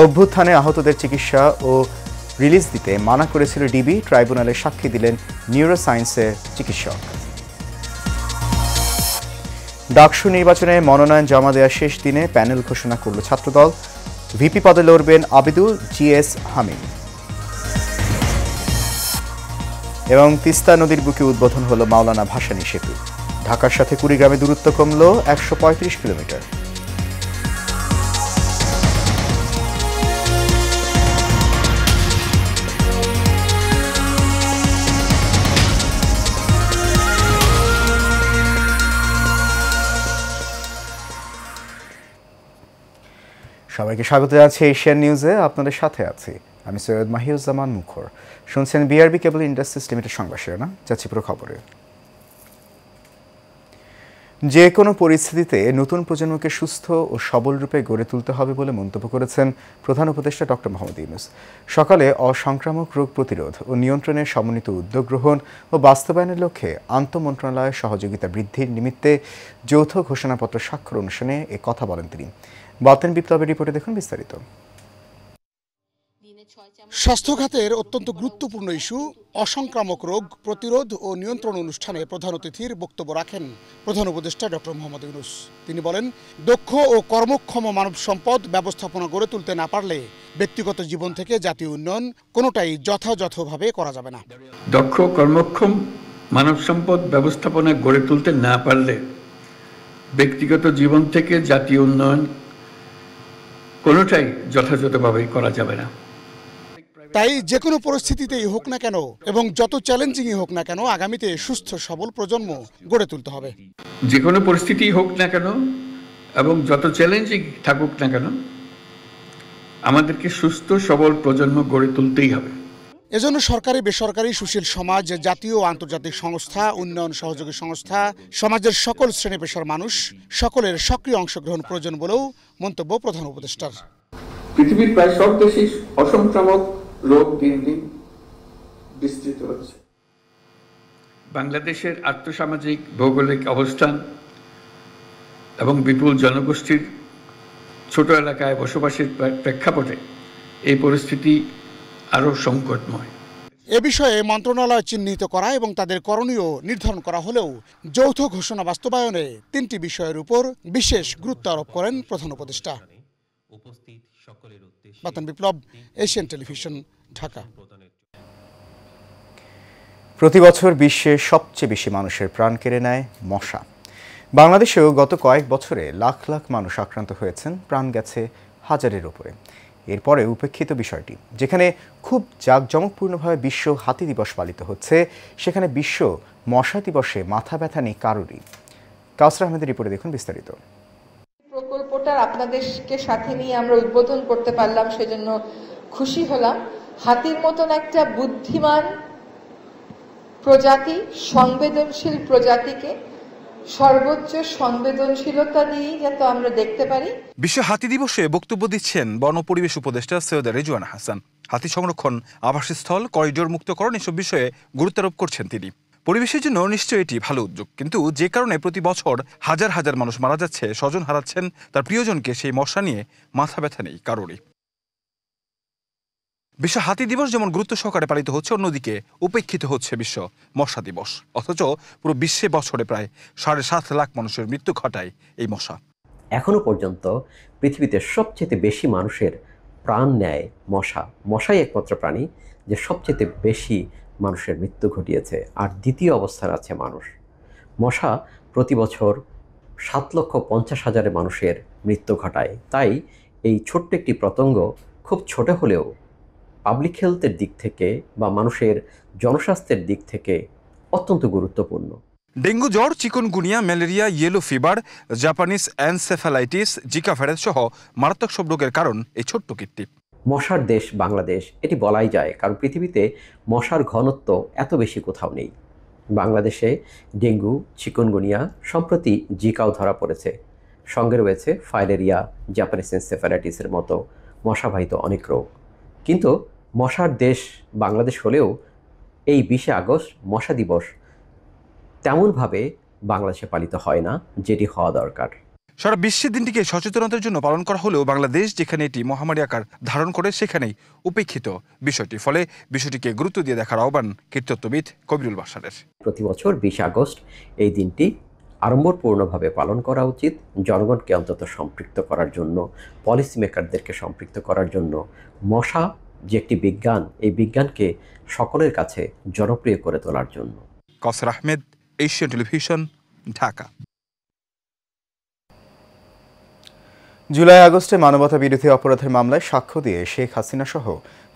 অভ্যুত্থানে আহতদের চিকিৎসা ও রিলিজ দিতে মানা করেছিল ডিবি। ট্রাইব্যুনালে সাক্ষী দিলেন নিউরোসায়েন্সের চিকিৎসক। ডাকসু নির্বাচনে মনোনয়ন জমা দেওয়ার শেষ দিনে প্যানেল ঘোষণা করল ছাত্রদল। ভিপি পদে লড়বেন আবিদুল, জিএস হামিদ। এবং তিস্তা নদীর বুকে উদ্বোধন হলো মাওলানা ভাসানী সেতু। ঢাকার সাথে কুড়িগ্রামে দূরত্ব কমল 135 কিলোমিটার। সবাইকে স্বাগত জানাচ্ছি এশিয়ান নিউজে। আপনাদের সাথে আছি আমি সৈয়দ মাহিউজ্জামান মুখর। শুনছেন বিআরবি কেবল ইন্ডাস্ট্রিজ লিমিটেড সংবাদ শিরোনাম। যাচ্ছি পুরো খবরে। যে কোনো পরিস্থিতিতে নতুন প্রজন্মকে সুস্থ ও সবল রূপে গড়ে তুলতে হবে বলে মন্তব্য করেছেন প্রধান উপদেষ্টা ডক্টর মোহাম্মদ ইউনূস। সকালে অসংক্রামক রোগ প্রতিরোধ ও নিয়ন্ত্রণের সমন্বিত উদ্যোগ গ্রহণ ও বাস্তবায়নের লক্ষ্যে আন্তঃমন্ত্রণালয়ের সহযোগিতা বৃদ্ধির নিমিত্তে যৌথ ঘোষণাপত্র স্বাক্ষর অনুষ্ঠানে এ কথা বলেন তিনি। বাতেন বিপ্লবের রিপোর্টে দেখুন বিস্তারিত। স্বাস্থ্য খাতের অত্যন্ত গুরুত্বপূর্ণ ইস্যু অসংক্রামক রোগ প্রতিরোধ ও নিয়ন্ত্রণ অনুষ্ঠানে প্রধান অতিথির বক্তব্য রাখেন প্রধান উপদেষ্টা ডক্টর মোহাম্মদ ইউনূস। তিনি বলেন, দক্ষ ও কর্মক্ষম মানব সম্পদ ব্যবস্থাপনা গড়ে তুলতে না পারলে ব্যক্তিগত জীবন থেকে জাতীয় উন্নয়ন কোনোটাই যথাযথভাবে করা যাবে না। দক্ষ কর্মক্ষম মানব সম্পদ ব্যবস্থাপনা গড়ে তুলতে না পারলে ব্যক্তিগত জীবন থেকে জাতীয় উন্নয়ন কোনোটাই যথাযথভাবে করা যাবে না। তাই যে কোনো পরিস্থিতিতেই হোক না কেন এবং যত চ্যালেঞ্জিংই হোক না কেন আগামীতে সুস্থ সবল প্রজন্ম গড়ে তুলতে হবে। যে কোনো পরিস্থিতি হোক না কেন এবং যত চ্যালেঞ্জিং থাকুক না কেন আমাদেরকে সুস্থ সবল প্রজন্ম গড়ে তুলতেই হবে। এজন্য সরকারি বেসরকারি সুশীল সমাজ, জাতীয় ও আন্তর্জাতিক সংস্থা, উন্নয়ন সহযোগী সংস্থা, সমাজের সকল শ্রেণী পেশার মানুষ সকলের সক্রিয় অংশগ্রহণ প্রয়োজন বলেও মন্তব্য প্রধান উপদেষ্টার। পৃথিবীর প্রায় সব দেশেই অসংক্রামক রোগ দিন দিন বিস্তৃত হচ্ছে। বাংলাদেশের আর্থসামাজিক ভৌগোলিক অবস্থান এবং বিপুল জনগোষ্ঠীর ছোট এলাকায় বসবাসের প্রেক্ষাপটে এই পরিস্থিতি আরও সংকটময়। এ বিষয়ে মন্ত্রণালয় চিহ্নিত করা এবং তাদের করণীয় নির্ধারণ করা হলেও যৌথ ঘোষণা বাস্তবায়নে 3টি বিষয়ের উপর বিশেষ গুরুত্ব আরোপ করেন প্রধান উপদেষ্টা। বাতেন বিপ্লব, এশিয়ান টেলিভিশন, ঢাকা। প্রতি বছর বিশ্বে সবচেয়ে বেশি মানুষের প্রাণ কেড়ে নেয় মশা। বাংলাদেশেও গত কয়েক বছরে লাখ লাখ মানুষ আক্রান্ত হয়েছেন, প্রাণ গেছে হাজারের উপরে। এরপরে উপেক্ষিত বিষয়টি, যেখানে খুব জাঁকজমকপূর্ণভাবে বিশ্ব হাতি দিবস পালিত হচ্ছে, সেখানে বিশ্ব মশা দিবসে মাথা ব্যথা নেই কারোরই। কাউসার আহমেদের রিপোর্টে দেখুন বিস্তারিত। প্রকল্পটা আপনাদেরকে সাথে নিয়ে আমরা উদ্বোধন করতে পারলাম, সেজন্য খুশি হলাম। হাতির মতন একটা বুদ্ধিমান প্রজাতি, সংবেদনশীল প্রজাতিকে সর্বোচ্চ সংবেদনশীলতা দিয়ে যাতে আমরা দেখতে পারি। বিশ্ব হাতি দিবসে বক্তব্য দিচ্ছেন বন ও পরিবেশ উপদেষ্টা সৈয়দ রেজওয়ানা হাসান। হাতি সংরক্ষণ, আবাসস্থল, করিডোর মুক্তকরণ এসব বিষয়ে গুরুত্বারোপ করছেন তিনি। পরিবেশের জন্য নিশ্চয়ই এটি ভালো উদ্যোগ, কিন্তু যে কারণে প্রতি বছর হাজার হাজার মানুষ মারা যাচ্ছে, স্বজন হারাচ্ছেন তার প্রিয়জনকে, সেই মশা নিয়ে মাথা ব্যথা নেই কারোরই। বিশ্ব হাতি দিবস যেমন গুরুত্ব সহকারে পালিত হচ্ছে, অন্যদিকে উপেক্ষিত হচ্ছে বিশ্ব মশা দিবস। অথচ পুরো বিশ্বে বছরে প্রায় 7.5 লাখ মানুষের মৃত্যু ঘটায় এই মশা। এখনো পর্যন্ত পৃথিবীতে সবচেয়ে বেশি মানুষের প্রাণ নেয় মশা। মশাই একমাত্র প্রাণী যে সবচেয়ে বেশি মানুষের মৃত্যু ঘটিয়েছে, আর দ্বিতীয় অবস্থায় আছে মানুষ। মশা প্রতি বছর 7,50,000 মানুষের মৃত্যু ঘটায়। তাই এই ছোট্ট একটি পতঙ্গ খুব ছোট হলেও পাবলিক হেলথের দিক থেকে বা মানুষের জনস্বাস্থ্যের দিক থেকে অত্যন্ত গুরুত্বপূর্ণ। ডেঙ্গু জ্বর, chikungunya, malaria, yellow fever, Japanese encephalitis, Zika virus সহ মারাত্মক সব রোগের কারণ এই ছোট্ট কীটটি। মশার দেশ বাংলাদেশ, এটি বলাই যায়, কারণ পৃথিবীতে মশার ঘনত্ব এত বেশি কোথাও নেই। বাংলাদেশে ডেঙ্গু, চিকুনগুনিয়া, সম্প্রতি জিকাও ধরা পড়েছে। সঙ্গে রয়েছে ফাইলেরিয়া, জাপানিজ এনসেফালাইটিসের মতো মশাবাহিত অনেক রোগ। কিন্তু মশার দেশ বাংলাদেশ হলেও এই 20শে আগস্ট মশা দিবস তেমনভাবে বাংলাদেশে পালিত হয় না, যেটি হওয়া দরকার। সারা বিশ্বের দিনটিকে সচেতনতার জন্য পালন করা হলেও বাংলাদেশ যেখানে এটি মহামারী আকার ধারণ করে সেখানেই উপেক্ষিত বিষয়টি, ফলে বিষয়টিকে গুরুত্ব দিয়ে দেখার আহ্বান কীর্তত্ববিদ কবিরুল বাশারের। প্রতি বছর 20 আগস্ট এই দিনটি আড়ম্বরপূর্ণভাবে পালন করা উচিত, জনগণকে অন্তত সম্পৃক্ত করার জন্য, পলিসি মেকারদেরকে সম্পৃক্ত করার জন্য। মশা যে একটি বিজ্ঞান, এই বিজ্ঞানকে সকলের কাছে জনপ্রিয় করে তোলার জন্য। কাউসার আহমেদ, এশিয়ান টেলিভিশন, ঢাকা। জুলাই আগস্টে মানবতা বিরোধী অপরাধের মামলায় সাক্ষ্য দিয়ে শেখ হাসিনা সহ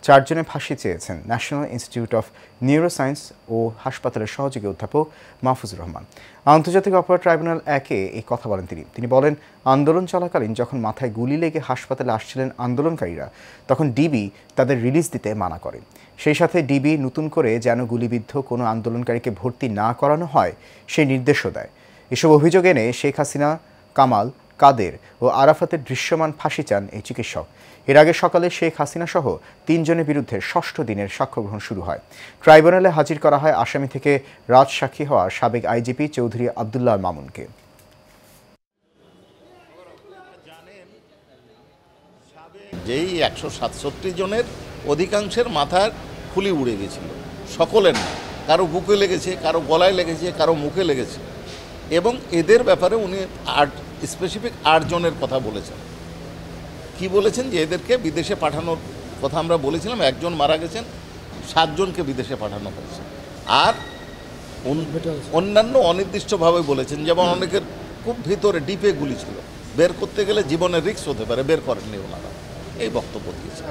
4 জনের ফাঁসি চেয়েছেন ন্যাশনাল ইনস্টিটিউট অফ নিউরোসায়েন্স ও হাসপাতালের সহযোগী অধ্যাপক মাহফুজুর রহমান। আন্তর্জাতিক অপরাধ ট্রাইব্যুনাল 1-এ এই কথা বলেন তিনি বলেন, আন্দোলন চলাকালীন যখন মাথায় গুলি লেগে হাসপাতালে আসছিলেন আন্দোলনকারীরা, তখন ডিবি তাদের রিলিজ দিতে মানা করে। সেই সাথে ডিবি নতুন করে যেন গুলিবিদ্ধ কোনো আন্দোলনকারীকে ভর্তি না করানো হয় সেই নির্দেশও দেয়। এসব অভিযোগ এনে শেখ হাসিনা, কামাল, কাদের ও আরাফাতের দৃশ্যমান ফাঁসি চান এই চিকিৎসক। এর আগে সকালে শেখ হাসিনা সহ 3 জনের বিরুদ্ধে 6ষ্ঠ দিনের সাক্ষ্য গ্রহণ শুরু হয়। ট্রাইব্যুনালে হাজির করা হয় আসামি থেকে রাজসাক্ষী হওয়া সাবেক আইজিপি চৌধুরী আবদুল্লাহ মামুনকে। যেই 167 জনের অধিকাংশের মাথার খুলি উড়ে গেছিল, সকলের না, কারো বুকে লেগেছে, কারো গলায় লেগেছে, কারো মুখে লেগেছে। এবং এদের ব্যাপারে উনি স্পেসিফিক 8 জনের কথা বলেছেন। কি বলেছেন? যে এদেরকে বিদেশে পাঠানোর কথা আমরা বলেছিলাম, 1 জন মারা গেছেন, 7 জনকে বিদেশে পাঠানো হয়েছে। আর অন্যান্য অনির্দিষ্টভাবে বলেছেন, যেমন অনেকের খুব ভিতরে ডিপে গুলি ছিল, বের করতে গেলে জীবনের রিস্ক হতে পারে, বের করেননি ওনারা, এই বক্তব্য দিয়েছেন।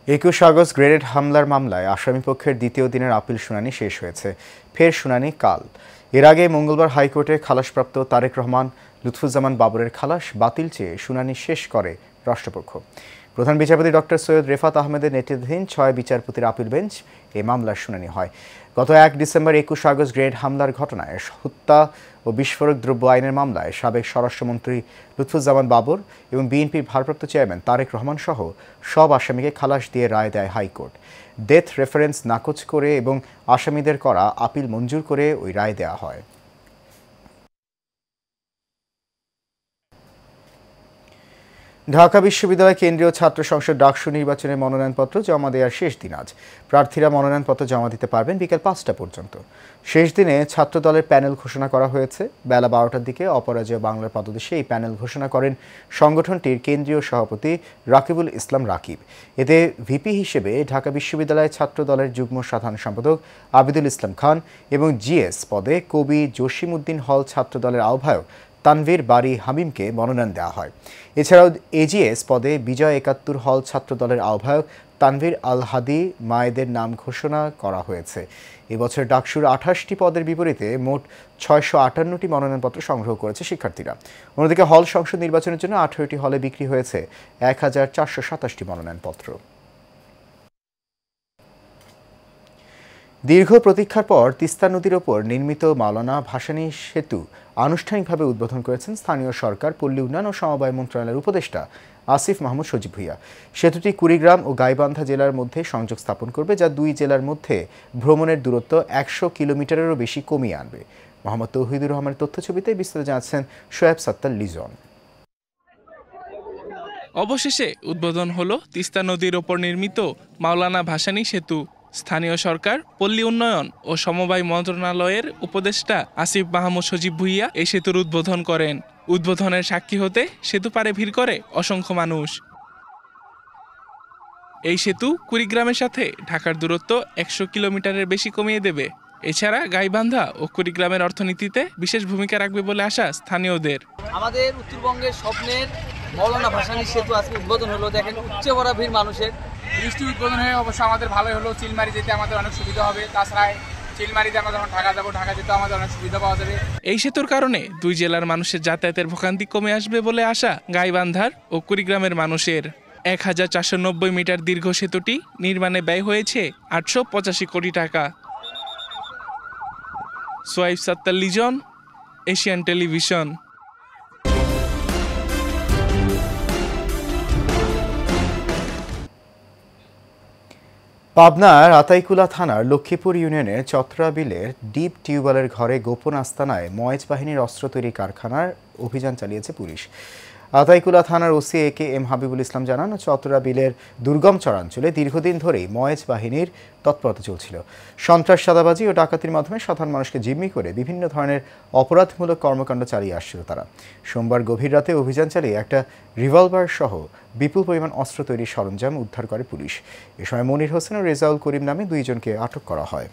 21 আগস্ট গ্রেনেড হামলার মামলায় আসামিপক্ষের দ্বিতীয় দিনের আপিল শুনানি শেষ হয়েছে। ফের শুনানি কাল। এর আগে মঙ্গলবার হাইকোর্টে খালাসপ্রাপ্ত তারেক রহমান, লুৎফুজ্জামান বাবরের খালাস বাতিল চেয়ে শুনানি শেষ করে রাষ্ট্রপক্ষ। প্রধান বিচারপতি ডক্টর সৈয়দ রেফাত আহমেদের নেতৃত্বাধীন 6 বিচারপতির আপিল বেঞ্চ এই মামলার শুনানি হয়। গত 1 ডিসেম্বর 21 আগস্ট গ্রেনেড হামলার ঘটনায় হত্যা ও বিস্ফোরক দ্রব্য আইনের মামলায় সাবেক স্বরাষ্ট্রমন্ত্রী লুৎফুজ্জামান বাবর এবং বিএনপির ভারপ্রাপ্ত চেয়ারম্যান তারেক রহমান সহ সব আসামিকে খালাস দিয়ে রায় দেয় হাইকোর্ট। ডেথ রেফারেন্স নাকচ করে এবং আসামিদের করা আপিল মঞ্জুর করে ওই রায় দেওয়া হয়। ঢাকা বিশ্ববিদ্যালয় কেন্দ্রীয় ছাত্র সংসদ ডাকসু নির্বাচনের মনোনয়নপত্র জমা দেওয়ার শেষ দিন আজ। প্রার্থীরা মনোনয়নপত্র জমা দিতে পারবেন বিকেল 5টা পর্যন্ত। শেষ দিনে ছাত্র দলের প্যানেল ঘোষণা করা হয়েছে। বেলা 12টার দিকে অপরাজেয় বাংলার পাদদেশে এই প্যানেল ঘোষণা করেন সংগঠনটির কেন্দ্রীয় সভাপতি রাকিবুল ইসলাম রাকিব। এতে ভিপি হিসেবে ঢাকা বিশ্ববিদ্যালয় ছাত্র দলের যুগ্ম সাধারণ সম্পাদক আবিদুল ইসলাম খান এবং জিএস পদে কবি জসিমউদ্দিন হল ছাত্র দলের আহ্বায়ক তানভীর বারী হামিমকে মনোনয়ন দেওয়া হয়। এছাড়াও এজিএস পদে বিজয় 71 হল ছাত্র দলের আহ্বায়ক তানভীর আল হাদি মায়েদের নাম ঘোষণা করা হয়েছে। এবছর ডাকসুর 28টি পদের বিপরীতে মোট 658টি মনোনয়নপত্র সংগ্রহ করেছে শিক্ষার্থীরা। অন্যদিকে হল সংসদ নির্বাচনের জন্য 18টি হলে বিক্রি হয়েছে 1427টি মনোনয়নপত্র। দীর্ঘ প্রতীক্ষার পর তিস্তা নদীর ওপর নির্মিত মাওলানা ভাসানী সেতু আনুষ্ঠানিকভাবে উদ্বোধন করেছেন স্থানীয় সরকার, পল্লী উন্নয়ন ও সমবায় মন্ত্রণালয়ের উপদেষ্টা আসিফ মাহমুদ সজীব ভুঁইয়া। সেতুটি কুড়িগ্রাম ও গাইবান্ধা জেলার মধ্যে সংযোগ স্থাপন করবে, যা 2 জেলার মধ্যে ভ্রমণের দূরত্ব 100 কিলোমিটারেরও বেশি কমিয়ে আনবে। মোহাম্মদ তৌহিদুর রহমানের তথ্যছবিতে বিস্তারিত জানাচ্ছেন শোয়েব সাত্তার লিজন। অবশেষে উদ্বোধন হলো তিস্তা নদীর ওপর নির্মিত মাওলানা ভাসানী সেতু। স্থানীয় সরকার, পল্লী উন্নয়ন ও সমবায় মন্ত্রণালয়ের উপদেষ্টা আসিফ মাহমুদ সজীব ভুঁইয়া এই সেতুর উদ্বোধন করেন। উদ্বোধনের সাক্ষী হতে সেতু পারে ভিড় করে অসংখ্য মানুষ। এই সেতু কুড়িগ্রামের সাথে ঢাকার দূরত্ব 100 কিলোমিটারের বেশি কমিয়ে দেবে। এছাড়া গাইবান্ধা ও কুড়িগ্রামের অর্থনীতিতে বিশেষ ভূমিকা রাখবে বলে আশা স্থানীয়দের। আমাদের উত্তরবঙ্গের স্বপ্নের মাওলানা ভাসানী সেতু আজকে উদ্বোধন হলো। দেখেন উচ্চে ভরা ভিড় মানুষের। বৃষ্টি উদ্বোধন হয়ে অবশ্য আমাদের ভালোই হলো। চিলমারি যেতে আমাদের অনেক সুবিধা হবে। তাছাড়া চিলমারিতে আমরা যখন ঢাকা যাবো, ঢাকা যেতে আমাদের অনেক সুবিধা পাওয়া যাবে। এই সেতুর কারণে 2 জেলার মানুষের যাতায়াতের ভোগান্তি কমে আসবে বলে আশা গাইবান্ধার ও কুড়িগ্রামের মানুষের। 1490 মিটার দীর্ঘ সেতুটি নির্মাণে ব্যয় হয়েছে 885 কোটি টাকা। Shoaib Sattar Lizon, Asian television. পাবনার আতাইকুলা থানার লক্ষ্মীপুর ইউনিয়নের চত্রা বিলের ডিপ টিউবওয়েলের ঘরে গোপন আস্তানায় ময়েজ বাহিনীর অস্ত্র তৈরি কারখানার অভিযান চালিয়েছে পুলিশ। আতাইকুলা থানার OC A K M Habibul Islam জানান, চত্রা বিলের দুর্গম চরাঞ্চলে দীর্ঘদিন ধরেই ময়েজ বাহিনীর তৎপরতা চলছিল। সন্ত্রাস, চাঁদাবাজি ও ডাকাতির মাধ্যমে সাধারণ মানুষকে জিম্মি করে বিভিন্ন ধরনের অপরাধমূলক কর্মকাণ্ড চালিয়ে আসছিল তারা। সোমবার গভীর রাতে অভিযান চালিয়ে একটা রিভলভার সহ বিপুল পরিমাণ অস্ত্র তৈরির সরঞ্জাম উদ্ধার করে পুলিশ। এ সময় মনির হোসেন ও রেজাউল করিম নামে দুইজনকে আটক করা হয়।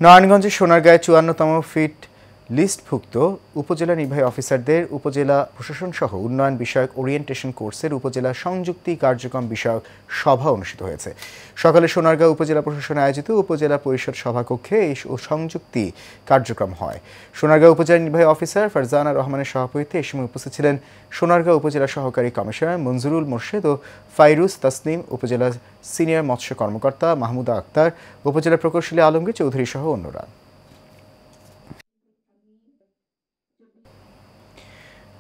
নারায়ণগঞ্জের সোনারগাঁয়ে 54তম ফিট লিস্টভুক্ত উপজেলা নির্বাহী অফিসারদের উপজেলা প্রশাসন সহ উন্নয়ন বিষয়ক ওরিয়েন্টেশন কোর্সের উপজেলা সংযুক্তি কার্যক্রম বিষয়ক সভা অনুষ্ঠিত হয়েছে। সকালে সোনারগাঁও উপজেলা প্রশাসন আয়োজিত উপজেলা পরিষদ সভাকক্ষে এই সংযুক্তি কার্যক্রম হয়। সোনারগাঁও উপজেলা নির্বাহী অফিসার ফারজানা রহমানের সভাপতিত্বে এ সময় উপস্থিত ছিলেন সোনারগাঁও উপজেলা সহকারী কমিশনার মঞ্জুরুল মোর্শেদ ও ফাইরুজ তাসনিম, উপজেলা সিনিয়র মৎস্য কর্মকর্তা মাহমুদা আক্তার, উপজেলা প্রকৌশলী আলমগীর চৌধুরী সহ অন্যরা।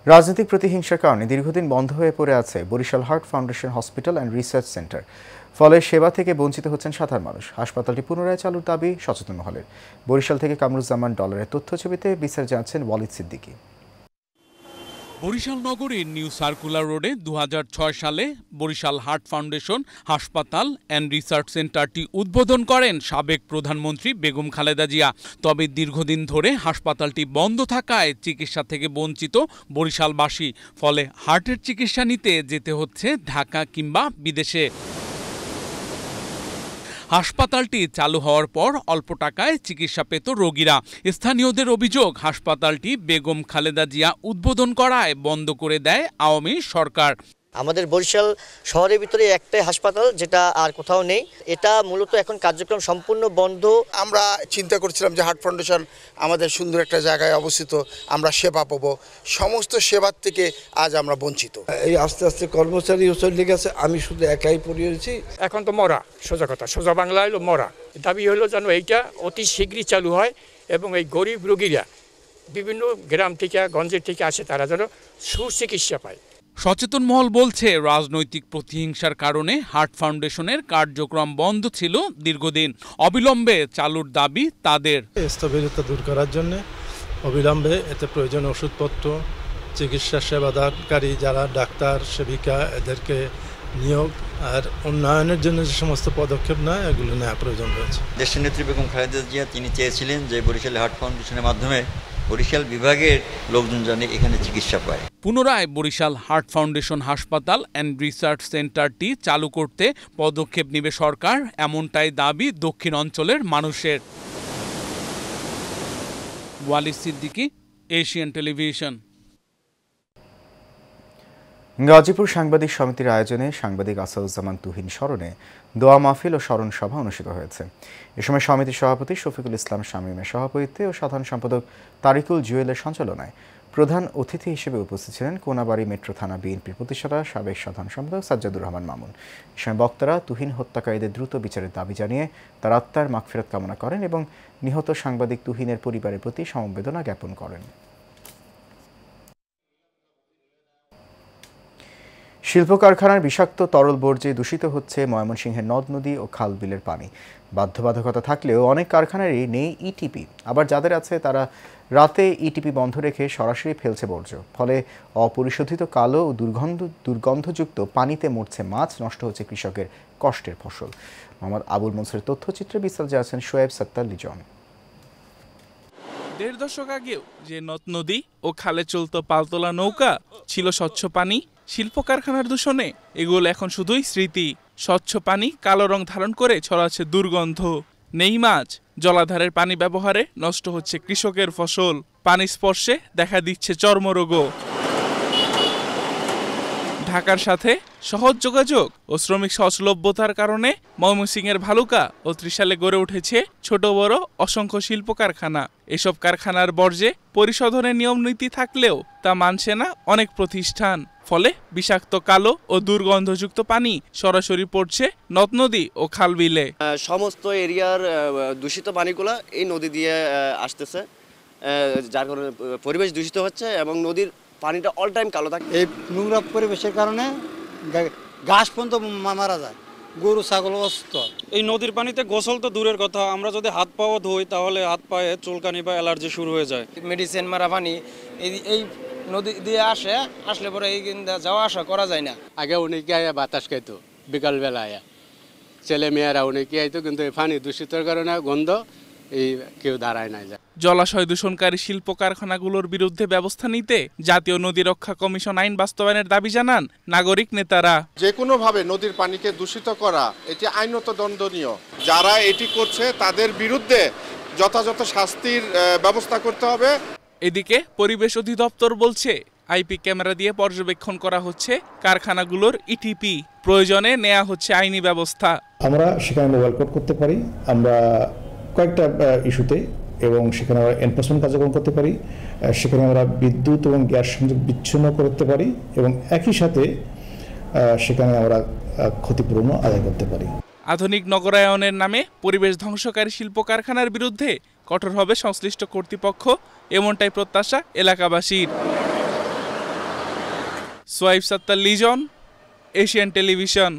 রাজনৈতিক প্রতিহিংসার কারণে দীর্ঘদিন বন্ধ হয়ে পড়ে আছে Barishal heart foundation hospital and research centre. ফলে সেবা থেকে বঞ্চিত হচ্ছেন সাধারণ মানুষ। হাসপাতালটি পুনরায় চালুর দাবি সচেতন মহলের। বরিশাল থেকে কামরুজ্জামান ডলারের তথ্যছবিতে বিস্তারিত জানাচ্ছেন ওয়ালিদ সিদ্দিকী। বরিশাল নগরীর নিউ সার্কুলার রোডে 2006 সালে বরিশাল হার্ট ফাউন্ডেশন হাসপাতাল অ্যান্ড রিসার্চ সেন্টারটি উদ্বোধন করেন সাবেক প্রধানমন্ত্রী বেগম খালেদা জিয়া। তবে দীর্ঘদিন ধরে হাসপাতালটি বন্ধ থাকায় চিকিৎসা থেকে বঞ্চিত বরিশালবাসী। ফলে হার্টের চিকিৎসা নিতে যেতে হচ্ছে ঢাকা কিংবা বিদেশে। হাসপাতালটি চালু হওয়ার পর অল্প টাকায় চিকিৎসা পেত রোগীরা। স্থানীয়দের অভিযোগ, হাসপাতালটি বেগম খালেদা জিয়া উদ্বোধন করায় বন্ধ করে দেয় আওয়ামী সরকার। আমাদের বরিশাল শহরের ভিতরে একটাই হাসপাতাল, যেটা আর কোথাও নেই। এটা মূলত এখন কার্যক্রম সম্পূর্ণ বন্ধ। আমরা চিন্তা করছিলাম যে হার্ট ফাউন্ডেশন আমাদের সুন্দর একটা জায়গায় অবস্থিত, আমরা সেবা পাবো। সমস্ত সেবার থেকে আজ আমরা বঞ্চিত। এই আস্তে আস্তে কর্মচারী চলে গেছে, আমি শুধু একাই পড়িয়েছি। এখন তো মরা, সোজা কথা, সোজা বাংলা হলো মরা। দাবি হলো যেন এইটা অতি শীঘ্রই চালু হয় এবং এই গরিব রোগীরা বিভিন্ন গ্রাম থেকে গঞ্জের থেকে আসে, তারা যেন সুচিকিৎসা পায়। সচেতন মহল বলছে, রাজনৈতিক প্রতিহিংসার কারণে হার্ট ফাউন্ডেশনের কার্যক্রম বন্ধ ছিল দীর্ঘদিন। অবিলম্বে চালুর দাবি তাদের। স্থবিরতা দূর করার জন্য অবিলম্বে এতে প্রয়োজনীয় ওষুধপত্র, চিকিৎসা সেবাদানকারী যারা ডাক্তার, সেবিকা, এদেরকে নিয়োগ আর উন্নয়নের জন্য যে সমস্ত পদক্ষেপ নেয় এগুলো নেওয়া প্রয়োজন রয়েছে। দেশনেত্রী বেগম খালেদা জিয়া তিনি চেয়েছিলেন যে বরিশাল হার্ট ফাউন্ডেশনের মাধ্যমে বরিশাল বিভাগের লোকজন জানে এখানে চিকিৎসা পায়। পুনরায় বরিশাল হার্ট ফাউন্ডেশন হাসপাতাল অ্যান্ড রিসার্চ সেন্টারটি চালু করতে পদক্ষেপ নেবে সরকার, এমনটাই দাবি দক্ষিণ অঞ্চলের মানুষের। Walid Siddiqui, Asian television. গাজীপুর সাংবাদিক সমিতির আয়োজনে সাংবাদিক আসাদুজ্জামান তুহিন স্মরণে দোয়া মাহফিল ও স্মরণ সভা অনুষ্ঠিত হয়েছে। এ সময় সমিতির সভাপতি শফিকুল ইসলাম শামীমের সভাপতিত্বে ও সাধারণ সম্পাদক তারিকুল জুয়েলের সঞ্চালনায় প্রধান অতিথি হিসেবে উপস্থিত ছিলেন কোনাবাড়ী মেট্রো থানা বিএনপির প্রতিষ্ঠাতা সাবেক সাধারণ সম্পাদক সাজ্জাদুর রহমান মামুন। এ সময় বক্তারা তুহিন হত্যাকারীদের দ্রুত বিচারের দাবি জানিয়ে তার আত্মার মাগফিরাত কামনা করেন এবং নিহত সাংবাদিক তুহিনের পরিবারের প্রতি সমবেদনা জ্ঞাপন করেন। শিল্প কারখানার বিষাক্ত তরল বর্জ্যে দূষিত হচ্ছে ময়মনসিংহের নদ নদী ও খাল বিলের পানি। বাধ্যবাধকতা থাকলেও অনেক কারখানারই নেই ইটিপি, আবার যাদের আছে তারা রাতে ইটিপি বন্ধ রেখে সরাসরি ফেলছে বর্জ্য। ফলে অপরিশোধিত কালো ও দুর্গন্ধযুক্ত পানিতে মরছে মাছ, নষ্ট হচ্ছে কৃষকের কষ্টের ফসল। মোহাম্মদ আবুল মনসুরের তথ্যচিত্রে বিস্তারিত জানাচ্ছেন শোয়েব সত্তার লিজন। ১.৫ দশক আগেও যে নদ নদী ও খালে চলত পালতোলা নৌকা, ছিল স্বচ্ছ পানি, শিল্প কারখানার দূষণে এগুলো এখন শুধুই স্মৃতি। স্বচ্ছ পানি কালো রং ধারণ করে ছড়াচ্ছে দুর্গন্ধ। নেই মাছ, জলাধারের পানি ব্যবহারে নষ্ট হচ্ছে কৃষকের ফসল। পানি স্পর্শে দেখা দিচ্ছে চর্মরোগও। ঢাকার সাথে সহজ যোগাযোগ ও শ্রমিক সহজলভ্যতার কারণে ময়মনসিংহের ভালুকা ও ত্রিশালে গড়ে উঠেছে ছোট বড় অসংখ্য শিল্প কারখানা। এসব কারখানার বর্জ্যে পরিশোধনের নিয়ম নীতি থাকলেও তা মানছে না অনেক প্রতিষ্ঠান। ফলে বিষাক্ত কালো ও দুর্গন্ধযুক্ত পানি সরাসরি পড়ছে নদ নদী ও খাল বিলে। সমস্ত এরিয়ার দূষিত পানিগুলো এই নদী দিয়ে আসতেছে, যার কারণে পরিবেশ দূষিত হচ্ছে এবং নদীর পানিটা অল টাইম কালো থাকে। এই নোংরা পরিবেশের কারণে ঘাস পর্যন্ত মারা যায়, গরু ছাগল অসুস্থ। এই নদীর পানিতে গোসল তো দূরের কথা, আমরা যদি হাত পাও ধুই তাহলে হাত পায়ে চুলকানি বা অ্যালার্জি শুরু হয়ে যায়। মেডিসিন মারা পানি এই নদী দিয়ে আসলে পরে এই যাওয়া আসা করা যায় না। আগে অনেকে আয়া বাতাস খাইতো বিকালবেলা আয়া, ছেলে মেয়েরা অনেকে আইতো, কিন্তু এই পানি দূষিতর কারণে গন্ধ এই কেউ দাঁড়ায় না যায়। জলাশয় দূষণকারী শিল্প কারখানাগুলোর বিরুদ্ধে ব্যবস্থা নিতে জাতীয় নদী রক্ষা কমিশন আইন বাস্তবায়নের দাবি জানান নাগরিক নেতারা। যে কোনোভাবে নদীর পানিকে দূষিত করা এটি আইনত দণ্ডনীয়। যারা এটি করছে তাদের বিরুদ্ধে যথাযথ শাস্তির ব্যবস্থা করতে হবে। এদিকে পরিবেশ অধিদপ্তর বলছে আইপি ক্যামেরা দিয়ে পর্যবেক্ষণ করা হচ্ছে কারখানাগুলোর ইটিপি, প্রয়োজনে নেওয়া হচ্ছে আইনি ব্যবস্থা। আমরা সেখানে মোবাইল কোড করতে পারি, আমরা কয়েকটা ইস্যুতে, এবং সেখানে আমরা এনফোর্সমেন্ট কার্যক্রম করতে পারি, সেখানে আমরা বিদ্যুৎ এবং গ্যাস সংযোগ বিচ্ছিন্ন করতে পারি, এবং একই সাথে সেখানে আমরা ক্ষতিপূরণও আদায় করতে পারি। আধুনিক নগরায়নের নামে পরিবেশ ধ্বংসকারী শিল্প কারখানার বিরুদ্ধে কঠোর হবে সংশ্লিষ্ট কর্তৃপক্ষ, এমনটাই প্রত্যাশা এলাকাবাসীর। Shoaib Sattar Lizon, Asian television.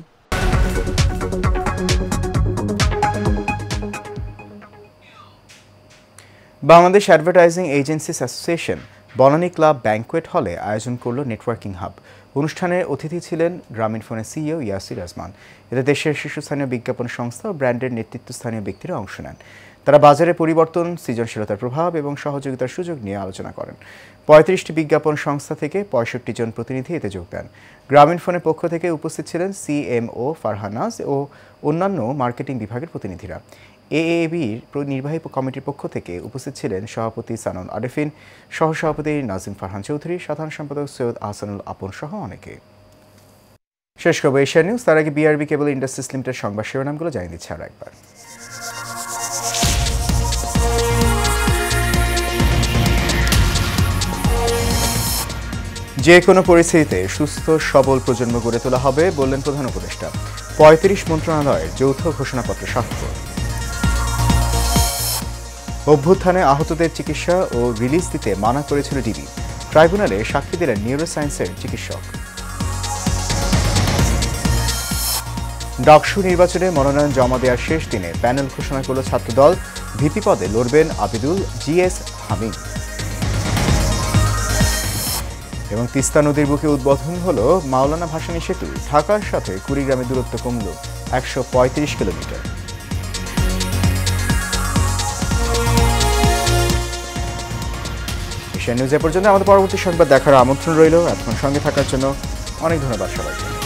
Bangladesh advertising agencies association Banani club banquet হলে আয়োজন করল নেটওয়ার্কিং হাব। অনুষ্ঠানে অতিথি ছিলেন গ্রামীণফোনের সিইও ইয়াসির আজমান। এতে দেশের শীর্ষস্থানীয় বিজ্ঞাপন সংস্থা ও ব্র্যান্ডের নেতৃত্বস্থানীয় ব্যক্তিরা অংশ নেন। তারা বাজারে পরিবর্তন, সৃজনশীলতার প্রভাব এবং সহযোগিতার সুযোগ নিয়ে আলোচনা করেন। ৩৫টি বিজ্ঞাপন সংস্থা থেকে ৬৫ জন প্রতিনিধি এতে যোগ দেন। গ্রামীণফোনের পক্ষ থেকে উপস্থিত ছিলেন সিএমও ফারহানাজ ও অন্যান্য মার্কেটিং বিভাগের প্রতিনিধিরা। এএবির নির্বাহী কমিটির পক্ষ থেকে উপস্থিত ছিলেন সভাপতি সানুল আরেফিন, সহসভাপতি নাজিম ফারহান চৌধুরী, সাধারণ সম্পাদক সৈয়দ আহসানুল আপন সহ অনেকে। শেষ করব এশিয়া নিউজ। তার আগে বিআরবি কেবল ইন্ডাস্ট্রিজ লিমিটেড সংবাদ শিরোনামগুলো জানিয়ে দিচ্ছে আরও একবার। যে কোনো পরিস্থিতিতে সুস্থ সবল প্রজন্ম গড়ে তোলা হবে বললেন প্রধান উপদেষ্টা। ৩৫ মন্ত্রণালয়ের যৌথ ঘোষণাপত্র স্বাক্ষর। অভ্যুত্থানে আহতদের চিকিৎসা ও রিলিজ দিতে মানা করেছিল ডিবি। ট্রাইব্যুনালে সাক্ষী দিলেন নিউরোসায়েন্সের চিকিৎসক। ডাকসু নির্বাচনে মনোনয়ন জমা দেওয়ার শেষ দিনে প্যানেল ঘোষণা করল ছাত্রদল। ভিপি পদে লড়বেন আবিদুল, জিএস হামিদ। এবং তিস্তা নদীর বুকে উদ্বোধন হলো মাওলানা ভাসানী সেতু। ঢাকার সাথে কুড়িগ্রামের দূরত্ব কমল ১৩৫ কিলোমিটার। এশিয়া নিউজ এ পর্যন্ত। আমাদের পরবর্তী সংবাদ দেখার আমন্ত্রণ রইল। এখন সঙ্গে থাকার জন্য অনেক ধন্যবাদ সবাইকে।